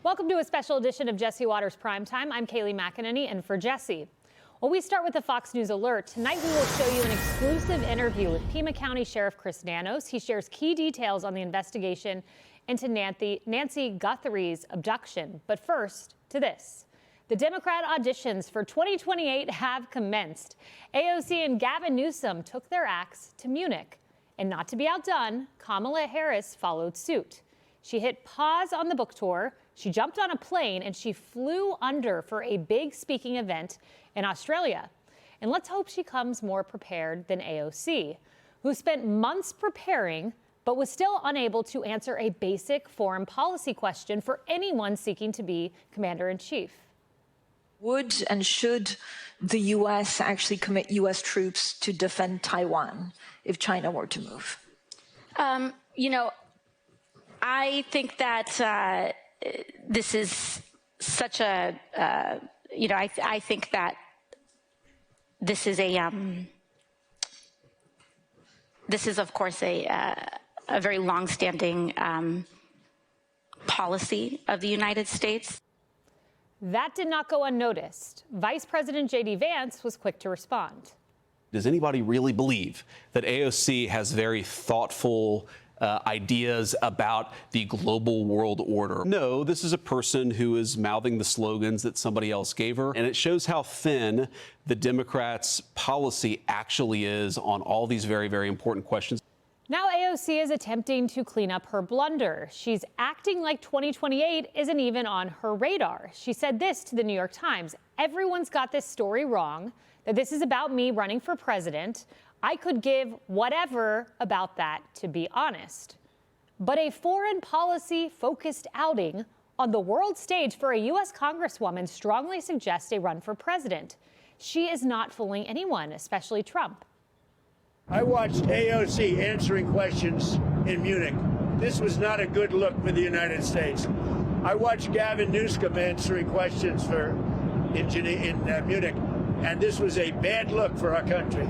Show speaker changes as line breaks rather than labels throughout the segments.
Welcome to a special edition of Jesse Watters Primetime. I'm Kayleigh McEnany, and for Jesse. Well, we start with a Fox News alert. Tonight, we will show you an exclusive interview with Pima County Sheriff Chris Nanos. He shares key details on the investigation into Nancy Guthrie's abduction. But first, to this. The Democrat auditions for 2028 have commenced. AOC and Gavin Newsom took their acts to Munich. And not to be outdone, Kamala Harris followed suit. She hit pause on the book tour, she jumped on a plane, and she flew under for a big speaking event in Australia. And let's hope she comes more prepared than AOC, who spent months preparing but was still unable to answer a basic foreign policy question for anyone seeking to be commander-in-chief.
Would and should the U.S. actually commit U.S. troops to defend Taiwan if China were to move?
I think that this is such a, I think that this is of course a very longstanding policy of the United States.
That did not go unnoticed. Vice President J.D. Vance was quick to respond.
Does anybody really believe that AOC has very thoughtful ideas about the global world order? No, this is a person who is mouthing the slogans that somebody else gave her. And it shows how thin the Democrats' policy actually is on all these very, very important questions.
Now AOC is attempting to clean up her blunder. She's acting like 2028 isn't even on her radar. She said this to the New York Times: "Everyone's got this story wrong, that this is about me running for president. I could give whatever about that, to be honest. But a foreign policy focused outing on the world stage for a U.S. Congresswoman strongly suggests a run for president. She is not fooling anyone, especially Trump."
I watched AOC answering questions in Munich. This was not a good look for the United States. I watched Gavin Newsom answering questions in Munich, and this was a bad look for our country.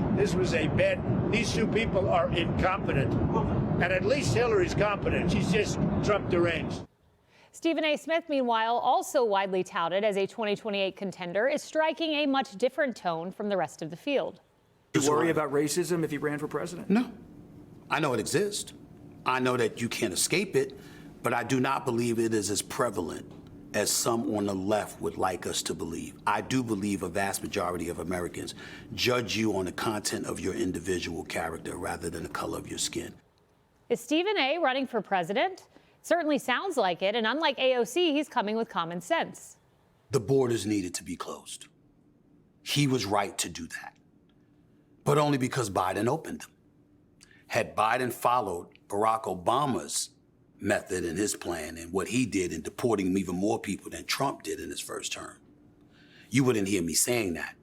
These two people are incompetent. And at least Hillary's competent. She's just Trump deranged.
Stephen A. Smith, meanwhile, also widely touted as a 2028 contender, is striking a much different tone from the rest of the field.
You worry about racism if he ran for president?
No. I know it exists. I know that you can't escape it, but I do not believe it is as prevalent as some on the left would like us to believe. I do believe a vast majority of Americans judge you on the content of your individual character rather than the color of your skin.
Is Stephen A. running for president? Certainly sounds like it, and unlike AOC, he's coming with common sense.
The borders needed to be closed. He was right to do that, but only because Biden opened them. Had Biden followed Barack Obama's method and his plan and what he did in deporting even more people than Trump did in his first term, you wouldn't hear me saying that.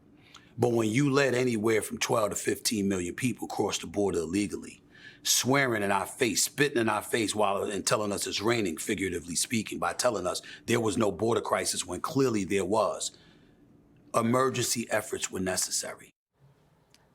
But when you let anywhere from 12 to 15 million people cross the border illegally, swearing in our face, spitting in our face and telling us it's raining, figuratively speaking, by telling us there was no border crisis when clearly there was, emergency efforts were necessary.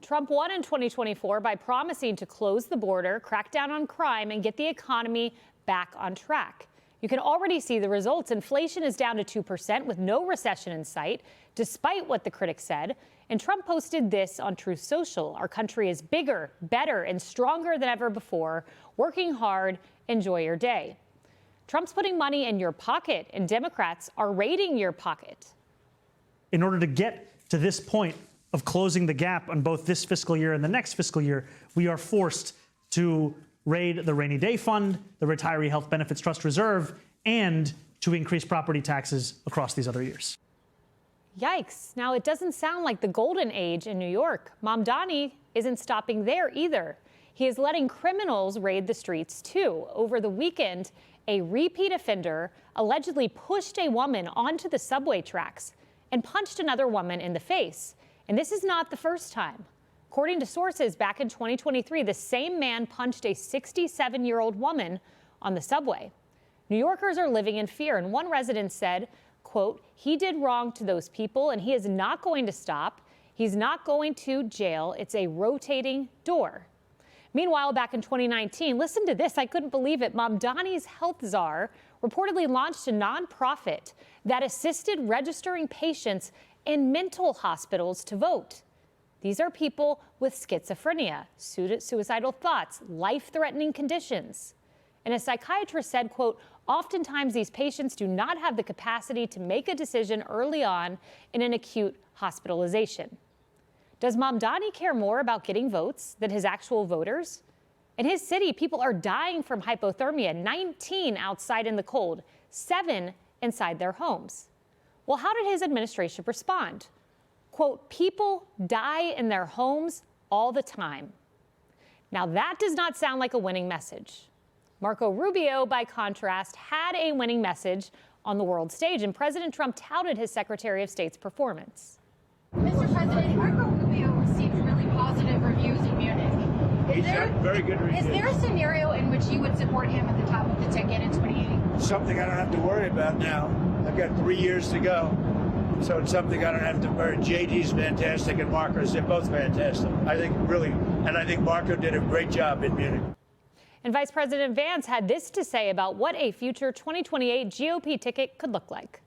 Trump won in 2024 by promising to close the border, crack down on crime, and get the economy back on track. You can already see the results. Inflation is down to 2% with no recession in sight, despite what the critics said. And Trump posted this on Truth Social: "Our country is bigger, better, and stronger than ever before. Working hard, enjoy your day." Trump's putting money in your pocket, and Democrats are raiding your pocket.
In order to get to this point of closing the gap on both this fiscal year and the next fiscal year, we are forced to raid the rainy day fund, the retiree health benefits trust reserve, and to increase property taxes across these other years.
Yikes. Now, it doesn't sound like the golden age in New York. Mamdani isn't stopping there either. He is letting criminals raid the streets, too. Over the weekend, a repeat offender allegedly pushed a woman onto the subway tracks and punched another woman in the face. And this is not the first time. According to sources, back in 2023, the same man punched a 67-year-old woman on the subway. New Yorkers are living in fear, and one resident said, quote, "He did wrong to those people, and he is not going to stop. He's not going to jail. It's a rotating door." Meanwhile, back in 2019, listen to this. I couldn't believe it. Mamdani's health czar reportedly launched a nonprofit that assisted registering patients in mental hospitals to vote. These are people with schizophrenia, suicidal thoughts, life-threatening conditions. And a psychiatrist said, quote, oftentimes these patients do not have the capacity to make a decision early on in an acute hospitalization. Does Mamdani care more about getting votes than his actual voters? In his city, people are dying from hypothermia, 19 outside in the cold, 7 inside their homes. Well, how did his administration respond? Quote, people die in their homes all the time. Now that does not sound like a winning message. Marco Rubio, by contrast, had a winning message on the world stage, and President Trump touted his Secretary of State's performance.
Mr. President, Marco Rubio received really positive reviews in Munich.
He's had very good reviews.
Is there a scenario in which you would support him at the top of the ticket in 2080?
Something I don't have to worry about now. I've got 3 years to go. So it's something I don't have to worry. JD's fantastic and Marco's, they're both fantastic. I think really, and I think Marco did a great job in Munich.
And Vice President Vance had this to say about what a future 2028 GOP ticket could look like.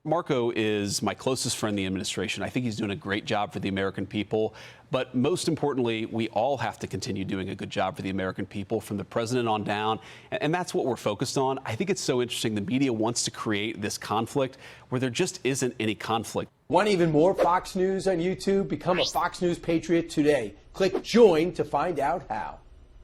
Marco is my closest friend in the administration. I think he's doing a great job for the American people. But most importantly, we all have to continue doing a good job for the American people, from the president on down. And that's what we're focused on. I think it's so interesting. The media wants to create this conflict where there just isn't any conflict.
Want even more Fox News on YouTube? Become a Fox News Patriot today. Click join to find out how.